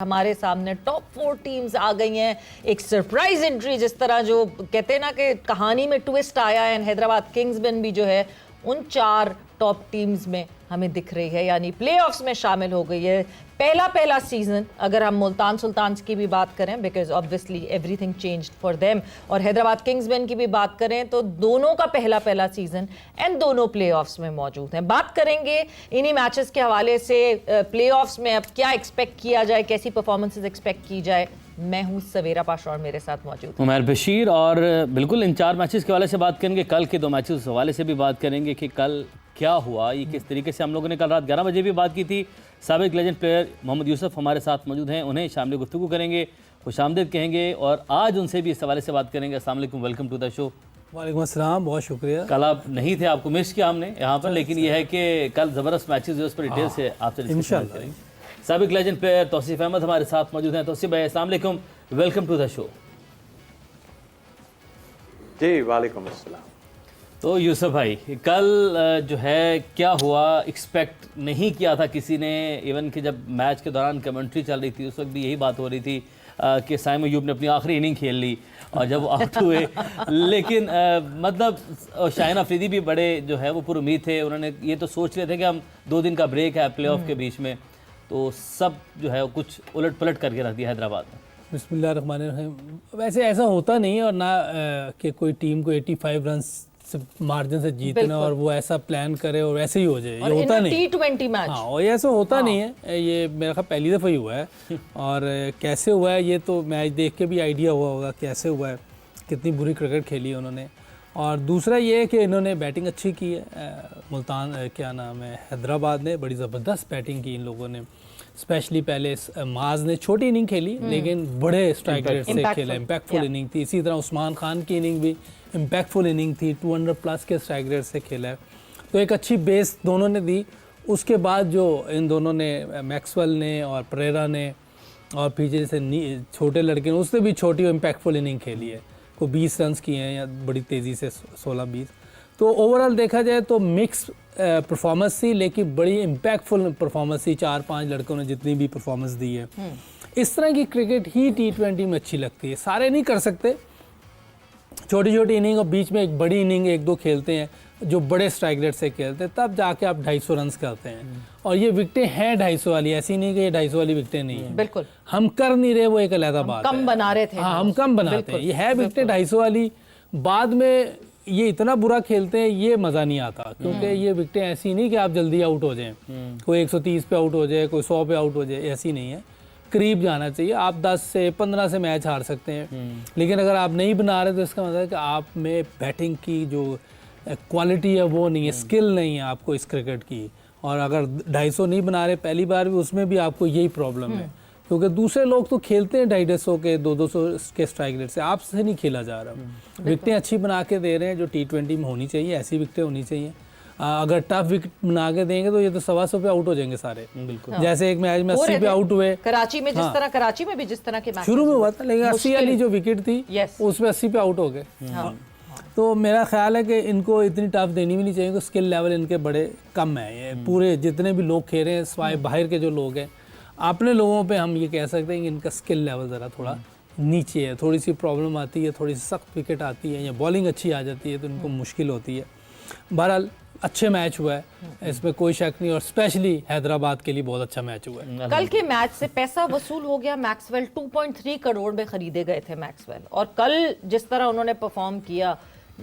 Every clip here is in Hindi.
हमारे सामने टॉप 4 टीम्स आ गई हैं। एक सरप्राइज एंट्री, जिस तरह जो कहते हैं ना कि कहानी में ट्विस्ट आया है, हैदराबाद किंग्स भी जो है उन 4 टॉप टीम्स में हमें दिख रही है, यानी प्लेऑफ्स में शामिल हो गई है। पहला सीजन अगर हम मुल्तान सुल्तान्स की भी बात करें, because obviously everything changed for them, और हैदराबाद किंग्स की भी बात करें तो दोनों का पहला सीजन एंड दोनों प्लेऑफ्स में मौजूद हैं। बात करेंगे इन्हीं मैचेस के हवाले से प्लेऑफ्स में अब क्या एक्सपेक्ट किया जाए, कैसी परफॉर्मेंसेस एक्सपेक्ट की जाए। मैं हूं सवेरा पाशा और मेरे साथ मौजूद उमर बशीर, और बिल्कुल इन 4 मैचेस के हवाले से बात करेंगे, कल के 2 मैचेस के हवाले से भी बात करेंगे कि कल क्या हुआ, ये किस तरीके से। हम लोगों ने कल रात 11 बजे भी बात की थी। साबिक लेजेंड प्लेयर मोहम्मद यूसुफ हमारे साथ मौजूद हैं, उन्हें शामिल गुफ्तगू करेंगे, खुशामदीद कहेंगे और आज उनसे भी इस हवाले से बात करेंगे। अस्सलाम वालेकुम, वेलकम टू द शो। वालेकुम अस्सलाम, बहुत शुक्रिया। कल आप नहीं थे, आपको मिस किया हमने यहाँ पर, लेकिन यह है कि कल ज़बरदस्त मैचेस जो उस पर डिटेल से आपसे डिस्कस करेंगे। साबिक लेजेंड प्लेयर तौसीफ अहमद हमारे साथ मौजूद हैं। तौसीफ भाई अस्सलाम वालेकुम, वेलकम टू द शो। जी वालेकुम अस्सलाम। तो यूसुफ भाई, कल जो है क्या हुआ, एक्सपेक्ट नहीं किया था किसी ने। इवन कि जब मैच के दौरान कमेंट्री चल रही थी उस वक्त भी यही बात हो रही थी कि साइम अयूब ने अपनी आखिरी इनिंग खेल ली और जब वो आउट हुए, लेकिन मतलब शाहीन अफरीदी भी बड़े जो है वो पूरी उम्मीद थे। उन्होंने ये तो सोच रहे थे कि हम 2 दिन का ब्रेक है प्लेऑफ के बीच में, तो सब जो है कुछ उलट पलट करके रख दिया हैदराबाद ने। बिस्मिल्लाहिर्रहमानिर्रहीम। वैसे ऐसा होता नहीं है, और ना कि कोई टीम को 85 रन से मार्जिन से जीतना और वो ऐसा प्लान करे और वैसे ही हो जाए, ये होता नहीं। T20 मैच, हाँ, और ये ऐसा होता नहीं है। ये मेरा ख्याल पहली दफ़ा ही हुआ है। और कैसे हुआ है ये तो मैच देख के भी आइडिया हुआ होगा कैसे हुआ है, कितनी बुरी क्रिकेट खेली है उन्होंने। और दूसरा ये है कि इन्होंने बैटिंग अच्छी की है। मुल्तान क्या नाम है, हैदराबाद ने बड़ी ज़बरदस्त बैटिंग की इन लोगों ने। स्पेशली पहले माज ने छोटी इनिंग खेली लेकिन बड़े स्ट्राइक रेट से खेला, इम्पैक्टफुल इनिंग थी। इसी तरह उस्मान खान की इनिंग भी इम्पैक्टफुल इनिंग थी, 200 प्लस के स्ट्राइक रेट से खेला है, तो एक अच्छी बेस दोनों ने दी। उसके बाद जो इन दोनों ने, मैक्सवेल ने और परेरा ने और पीछे से छोटे लड़के ने, उसने भी छोटी इम्पैक्टफुल इनिंग खेली है। कोई 20 रन किए हैं या बड़ी तेज़ी से 16-20। तो ओवरऑल देखा जाए तो मिक्स परफॉर्मेंस थी, लेकिन बड़ी इम्पैक्टफुल परफॉर्मेंस थी। 4-5 लड़कों ने जितनी भी परफॉर्मेंस दी है। इस तरह की क्रिकेट ही T20 में अच्छी लगती है। सारे नहीं कर सकते, छोटी छोटी इनिंग और बीच में एक बड़ी इनिंग 1-2 खेलते हैं जो बड़े स्ट्राइक रेट से खेलते हैं, तब जाके आप 250 रन करते हैं। और ये विकटें हैं 250 वाली, ऐसी नहीं कि ये 250 वाली विकटें नहीं है। बिल्कुल हम कर नहीं रहे, वो एक अलग बात है। कम बना रहे थे। हाँ, हम कम बनाते हैं। ये है विकटें 250 वाली। बाद में ये इतना बुरा खेलते हैं, ये मज़ा नहीं आता, क्योंकि ये विकटें ऐसी नहीं कि आप जल्दी आउट हो जाएं। कोई 130 पे आउट हो जाए, कोई 100 पे आउट हो जाए, ऐसी नहीं है। करीब जाना चाहिए। आप 10 से 15 से मैच हार सकते हैं, लेकिन अगर आप नहीं बना रहे तो इसका मतलब है कि आप में बैटिंग की जो क्वालिटी है वो नहीं है, स्किल नहीं है आपको इस क्रिकेट की। और अगर 250 नहीं बना रहे पहली बार भी, उसमें भी आपको यही प्रॉब्लम है, क्योंकि दूसरे लोग तो खेलते हैं 250 के 200 के स्ट्राइक रेट से, आपसे नहीं खेला जा रहा। विकटें अच्छी बना के दे रहे हैं जो T20 में होनी चाहिए, ऐसी विकटें होनी चाहिए। अगर टफ विकेट बना के देंगे तो ये तो 125 पे आउट हो जाएंगे सारे। बिल्कुल। जैसे एक मैच में 80 पे आउट हुए कराची में, जिस तरह कराची में भी जिस तरह के मैच शुरू में हुआ था, लेकिन 80 वाली जो विकेट थी उसमें 80 पे आउट हो गए। तो मेरा ख्याल है कि इनको इतनी टफ देनी भी नहीं चाहिए, कि स्किल लेवल इनके बड़े कम है। ये पूरे जितने भी लोग खेल रहे हैं, सिवाय बाहर के जो लोग हैं, अपने लोगों पे हम ये कह सकते हैं कि इनका स्किल लेवल ज़रा थोड़ा नीचे है। थोड़ी सी प्रॉब्लम आती है, थोड़ी सी सख्त विकेट आती है या बॉलिंग अच्छी आ जाती है तो इनको मुश्किल होती है। बहरहाल अच्छे मैच हुआ है, इसमें कोई शक नहीं, और स्पेशली हैदराबाद के लिए बहुत अच्छा मैच हुआ है। कल के मैच से पैसा वसूल हो गया। मैक्सवेल 2.3 करोड़ में खरीदे गए थे मैक्सवेल, और कल जिस तरह उन्होंने परफॉर्म किया,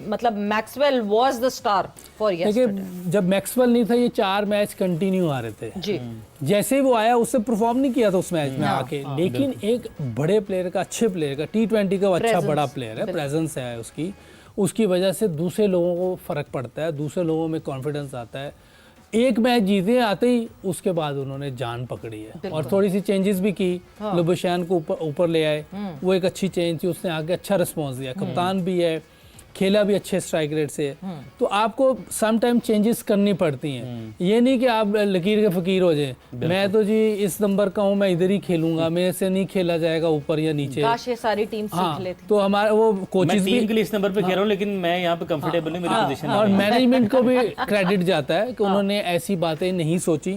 मतलब Maxwell was the star for yesterday. देखिए, जब मैक्सवेल नहीं था ये 4 मैच कंटिन्यू आ रहे थे जी। जैसे ही वो आया उससे परफॉर्म नहीं किया था उस मैच में आके, लेकिन एक बड़े प्लेयर का, अच्छे प्लेयर का, T20 का अच्छा बड़ा प्लेयर है, प्रेजेंस है उसकी वजह से दूसरे लोगों को फ़र्क पड़ता है, दूसरे लोगों में कॉन्फिडेंस आता है। एक मैच जीते आते ही उसके बाद उन्होंने जान पकड़ी है और थोड़ी सी चेंजेस भी की। लुबशान को ऊपर ले आए, वो एक अच्छी चेंज थी, उसने आगे अच्छा रिस्पॉन्स दिया। कप्तान भी है, खेला भी अच्छे स्ट्राइक रेट से। तो आपको सम टाइम चेंजेस करनी पड़ती हैं। ये नहीं कि आप लकीर के फकीर हो जाए, मैं तो जी इस नंबर का हूँ, मैं इधर ही खेलूंगा, मेरे से नहीं खेला जाएगा ऊपर या नीचे। काश ये सारी टीम सीख लेती। तो हमारा वो कोचेस भी टीम के लिए इस नंबर पे खेल रहा हूँ, लेकिन मैं यहाँ पे कंफर्टेबल हूँ, मेरी पोजीशन और मैनेजमेंट को भी क्रेडिट जाता है कि उन्होंने ऐसी बातें नहीं सोची,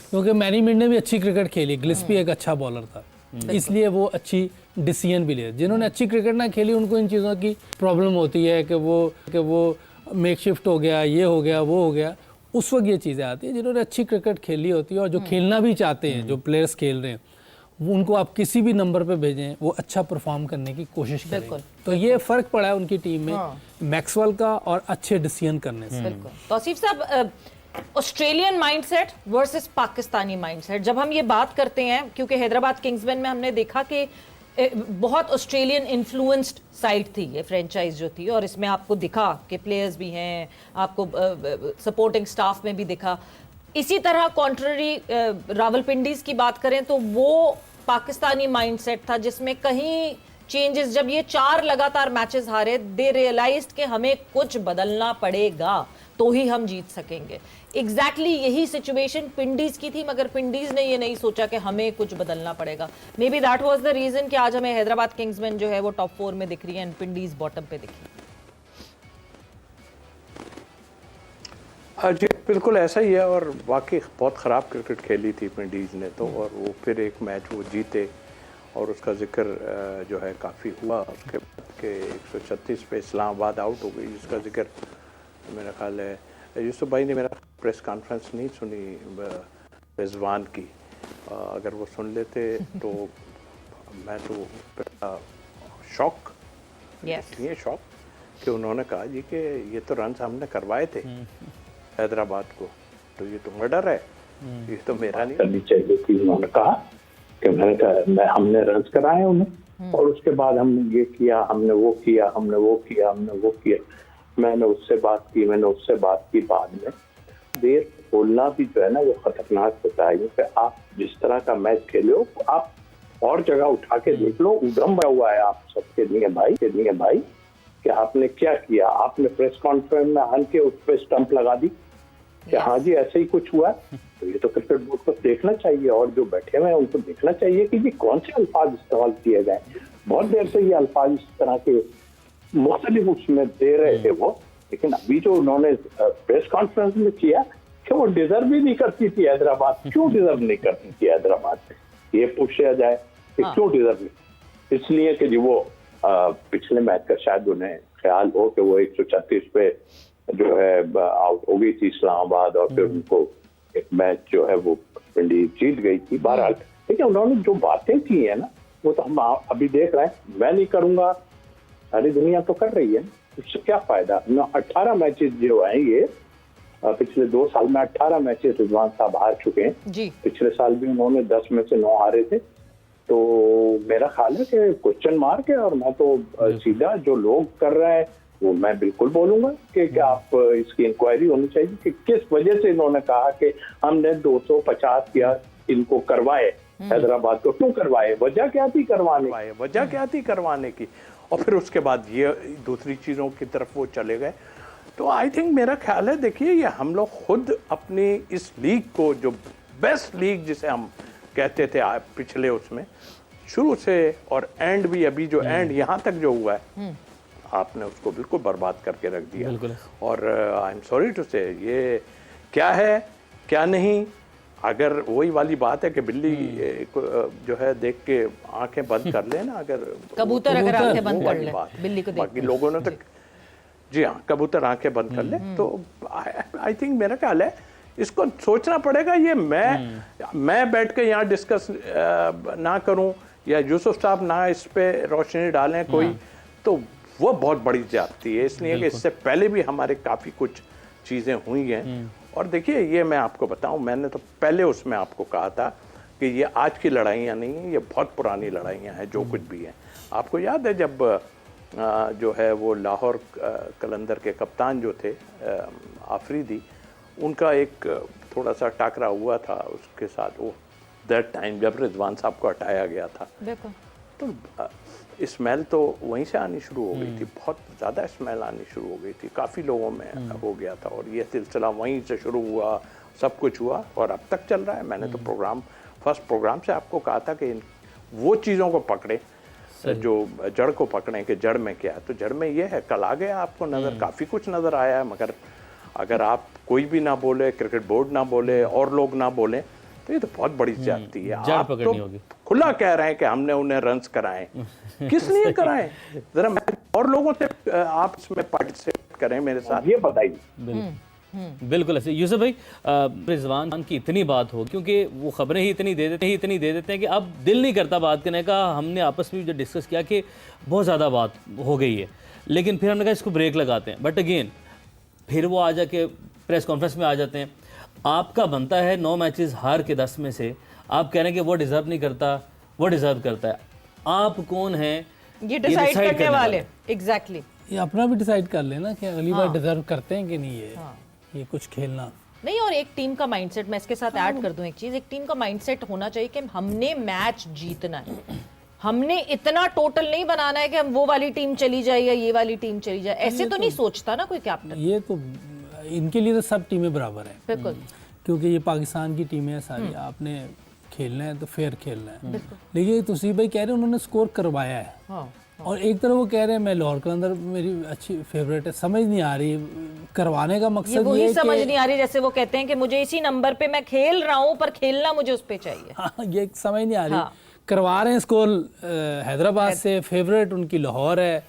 क्योंकि मैनेजमेंट ने भी अच्छी क्रिकेट खेली। गिल्स्पी एक अच्छा बॉलर था, इसलिए वो अच्छी डिसीजन भी ले। जिन्होंने अच्छी क्रिकेट ना खेली उनको इन चीज़ों की प्रॉब्लम होती है कि वो मेक शिफ्ट हो गया, ये हो गया, वो हो गया। उस वक्त ये चीज़ें आती हैं। जिन्होंने अच्छी क्रिकेट खेली होती है और जो खेलना भी चाहते हैं, जो प्लेयर्स खेल रहे हैं, वो उनको आप किसी भी नंबर पे भेजें, वो अच्छा परफॉर्म करने की कोशिश करेंगे। तो ये फ़र्क पड़ा है उनकी टीम में मैक्सवेल का और अच्छे डिसीजन करने से। बिल्कुल। तौसीफ साहब, Australian mindset versus Pakistani mindset, जब हम ये बात करते हैं, क्योंकि हैदराबाद किंग्समैन में हमने देखा कि बहुत ऑस्ट्रेलियन इन्फ्लुएंस्ड साइड थी ये फ्रेंचाइज जो थी, और इसमें आपको दिखा कि प्लेयर्स भी हैं, आपको सपोर्टिंग स्टाफ में भी दिखा। इसी तरह कॉन्ट्ररी रावलपिंडीज की बात करें तो वो पाकिस्तानी माइंडसेट था जिसमें कहीं चेंजेस, जब ये 4 लगातार मैचेस हारे, दे रियलाइज्ड कि हमें कुछ बदलना पड़ेगा तो ही हम जीत सकेंगे। एग्जैक्टली यही सिचुएशन पिंडीज की थी, मगर पिंडीज ने ये नहीं सोचा कि हमें कुछ बदलना पड़ेगा। Maybe that was the reason कि आज हमें हैदराबाद किंग्समैन जो है वो टॉप 4 में दिख रही है एंड पिंडीज बॉटम पे दिख रही है। जी बिल्कुल ऐसा ही है, और वाकई बहुत ख़राब क्रिकेट खेली थी पिंडीज ने तो, और वो फिर एक मैच वो जीते और उसका जिक्र जो है काफ़ी हुआ उसके बाद के 136 पे इस्लामाबाद आउट हो गई, जिसका जिक्र मेरा ख्याल है यूसुफ भाई ने मेरा प्रेस कॉन्फ्रेंस नहीं सुनी रिजवान की, अगर वो सुन लेते तो मैं तो शॉक, ये शॉक कि उन्होंने कहा जी कि ये तो रन हमने करवाए थे हैदराबाद को, तो ये तो मर्डर है, ये तो मेरा नहीं करनी चाहिए थी। उन्होंने कहा कि हमने रन कराए उन्हें, और उसके बाद हमने ये किया, हमने वो किया, हमने वो किया, हमने वो किया। मैंने उससे बात की बाद में। देर बोलना भी जो है ना वो खतरनाक होता है, क्योंकि आप जिस तरह का मैच खेले हो, आप और जगह उठा के देख लो, उद्गम हुआ है आप सबके लिए भाई कि आपने क्या किया। आपने प्रेस कॉन्फ्रेंस में आन के उस पर स्टंप लगा दी कि हाँ जी ऐसे ही कुछ हुआ। तो ये तो क्रिकेट बोर्ड को देखना चाहिए, और जो बैठे हुए हैं उनको देखना चाहिए कि ये कौन से अल्फाज इस्तेमाल किए गए। बहुत देर से ये अल्फाज इस तरह के मुख्तलिफ उसमें दे रहे थे वो, लेकिन अभी जो उन्होंने प्रेस कॉन्फ्रेंस में किया कि वो डिजर्व ही नहीं करती थी हैदराबाद। क्यों डिजर्व नहीं करती थी हैदराबाद? ये पूछा जाए कि क्यों डिजर्व नहीं? इसलिए कि जो वो पिछले मैच का शायद उन्हें ख्याल हो कि वो 136 पे जो है आउट हो गई थी इस्लामाबाद, और फिर उनको एक मैच जो है वो पिंडी जीत गई थी। बहरहाल लेकिन उन्होंने जो बातें की है ना, वो तो हम अभी देख रहे हैं। मैं नहीं करूंगा, सारी दुनिया तो कर रही है, उससे क्या फायदा। 18 मैचेस जो है ये पिछले 2 साल में 18 मैचेस रिजवान साहब हार चुके हैं जी। पिछले साल भी उन्होंने 10 में से 9 हारे थे। तो मेरा ख्याल है कि क्वेश्चन मार्क है, और मैं तो सीधा जो लोग कर रहे हैं वो मैं बिल्कुल बोलूंगा कि आप इसकी इंक्वायरी होनी चाहिए कि किस वजह से इन्होंने कहा कि हमने 250 या इनको करवाए, हैदराबाद को क्यों करवाए, वजह क्या थी करवाने की, और फिर उसके बाद ये दूसरी चीज़ों की तरफ वो चले गए। तो आई थिंक मेरा ख्याल है, देखिए ये हम लोग खुद अपनी इस लीग को, जो बेस्ट लीग जिसे हम कहते थे पिछले उसमें शुरू से और एंड भी, अभी जो एंड यहाँ तक जो हुआ है, आपने उसको बिल्कुल बर्बाद करके रख दिया। और आई एम सॉरी टू से, ये क्या है क्या नहीं, अगर वही वाली बात है कि बिल्ली जो है देख के आंखें बंद कर ले ना, अगर कबूतर अगर आंखें बंद कर ले बिल्ली को, बाकी लोगों ने तो जी हाँ कबूतर आंखें बंद कर ले। तो आई थिंक मेरा ख्याल है इसको सोचना पड़ेगा। ये मैं बैठ के यहाँ डिस्कस ना करूँ या यूसुफ साहब ना इस पे रोशनी डालें कोई, तो वो बहुत बड़ी ज्यादती है। इसलिए कि इससे पहले भी हमारे काफ़ी कुछ चीज़ें हुई हैं। और देखिए ये मैं आपको बताऊं, मैंने तो पहले उसमें आपको कहा था कि ये आज की लड़ाइयाँ नहीं हैं, ये बहुत पुरानी लड़ाइयाँ हैं जो कुछ भी हैं। आपको याद है जब जो है वो लाहौर कलंदर के कप्तान जो थे आफरीदी, उनका एक थोड़ा सा टाकरा हुआ था उसके साथ, वो दैट टाइम जब रिजवान साहब को हटाया गया था, तो स्मेल तो वहीं से आनी शुरू हो गई थी, बहुत ज़्यादा स्मेल आनी शुरू हो गई थी, काफ़ी लोगों में हो गया था, और ये सिलसिला वहीं से शुरू हुआ, सब कुछ हुआ और अब तक चल रहा है। मैंने तो फर्स्ट प्रोग्राम से आपको कहा था कि वो चीज़ों को पकड़े जो जड़ को पकड़ें कि जड़ में क्या है। तो जड़ में ये है, कल आ गया आपको नज़र, काफ़ी कुछ नज़र आया है, मगर अगर आप कोई भी ना बोले, क्रिकेट बोर्ड ना बोले और लोग ना बोले, तो ये तो बहुत बड़ी ज्यादती है। आप तो खुला कह रहे हैं कि हमने उन्हें रन्स कराए। किस लिए कराए? जरा और लोगों से आप इसमें पार्टिसिपेट करें मेरे साथ, ये बताइए। बिल्कुल ऐसे। यूसुफ भाई, रिजवान खान की इतनी बात हो, क्योंकि वो खबरें ही इतनी दे देते हैं कि अब दिल नहीं करता बात करने का। हमने आपस में जो डिस्कस किया कि बहुत ज़्यादा बात हो गई है, लेकिन फिर हमने कहा इसको ब्रेक लगाते हैं। बट अगेन फिर वो आ जाके प्रेस कॉन्फ्रेंस में आ जाते हैं। आपका बनता है 9 मैचेस हार के 10 में से आप कह रहे हैं कि वो डिज़र्व नहीं करता, वो डिज़र्व करता है। आप कौन हैं ये डिसाइड करने वाले? एग्जैक्टली। ये अपना भी डिसाइड कर लेना कि अगली बार डिजर्व करते हैं कि नहीं ये कुछ खेलना। नहीं, और एक टीम का माइंडसेट, मैं इसके साथ ऐड कर दूं एक चीज, एक टीम का माइंडसेट होना चाहिए कि हमने मैच जीतना है। हमने इतना टोटल नहीं बनाना है कि हम वो वाली टीम चली जाए या ये वाली टीम चली जाए। ऐसे तो नहीं सोचता ना कोई कैप्टन। ये तो इनके लिए तो सब टीमें बराबर हैं, बिल्कुल, क्योंकि ये पाकिस्तान की टीमें हैं सारी। आपने खेलना है तो फेयर खेलना है। लेकिन तुसीब भाई कह रहे हैं उन्होंने स्कोर करवाया है। हाँ। और एक तरफ वो कह रहे हैं मैं लाहौर कलंदर मेरी अच्छी फेवरेट है। समझ नहीं आ रही करवाने का मकसद ये वही है समझ नहीं आ रही, जैसे वो कहते हैं कि मुझे इसी नंबर पे मैं खेल रहा हूँ पर खेलना मुझे उस पे चाहिए। हाँ, ये समझ नहीं आ रही। हाँ। करवा रहे हैं स्कोर हैदराबाद से, फेवरेट उनकी लाहौर है।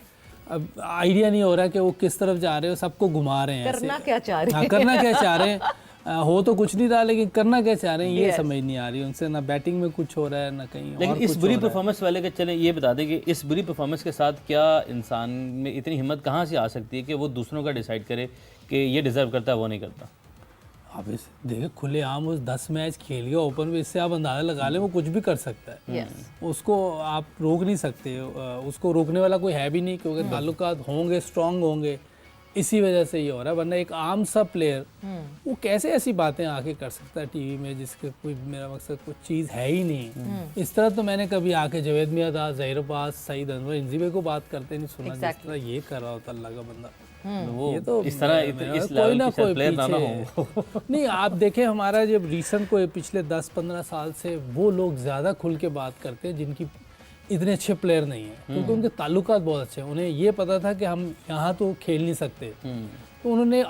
अब आइडिया नहीं हो रहा कि वो किस तरफ जा रहे हो, सबको घुमा रहे हैं। करना क्या चाह रहे हाँ, करना क्या चाह रहे हैं? हो तो कुछ नहीं रहा, लेकिन करना क्या चाह रहे हैं ये समझ नहीं आ रही उनसे। ना बैटिंग में कुछ हो रहा है ना कहीं। लेकिन और इस कुछ बुरी हो रहा है। परफॉर्मेंस वाले के, चले ये बता दें कि इस बुरी परफॉर्मेंस के साथ क्या इंसान में इतनी हिम्मत कहाँ से आ सकती है कि वो दूसरों का डिसाइड करे कि ये डिजर्व करता है, वो नहीं करता? आप इस देखिए खुले आम उस 10 मैच खेल गया ओपन में, इससे आप अंदाजा लगा लें वो कुछ भी कर सकता है। Yes. उसको आप रोक नहीं सकते, उसको रोकने वाला कोई है भी नहीं, क्योंकि ताल्लुकात होंगे, स्ट्रांग होंगे। इसी वजह से ये हो रहा है, वरना एक आम सा प्लेयर वो कैसे ऐसी बातें आके कर सकता है टीवी में जिसके कोई, मेरा मकसद कुछ चीज़ है ही नहीं। इस तरह तो मैंने कभी आके जावेद मियां, ज़हीर अब्बास, सईद अनवर, इंजीबे को बात करते नहीं सुना जिस तरह ये कर रहा होता अल्लाह का बंदा। वो ये तो इस तरह इस लेवल के शायद प्लेयर ना हो। नहीं, आप देखें हमारा जब रीसेंट को पिछले 10-15 साल से वो लोग ज़्यादा खुल के बात करते हैं जिनकी इतने अच्छे प्लेयर नहीं हैं, क्योंकि उनके ताल्लुकात बहुत अच्छे हैं। उन्हें ये पता था कि हम यहाँ तो खेल नहीं सकते, तो उन्होंने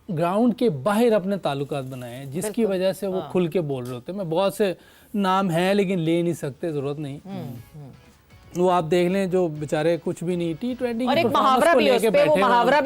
ग्राउंड के बाहर अपने ताल्लुकात बनाए हैं, जिसकी वजह से वो खुल के बोल रहे होते हैं। मैं बहुत से नाम हैं लेकिन ले नहीं सकते, ज़रूरत नहीं। वो आप देख लें जो बेचारे कुछ भी नहीं T20 और एक मुहावरा भी है उस पे, वो मुहावरा भी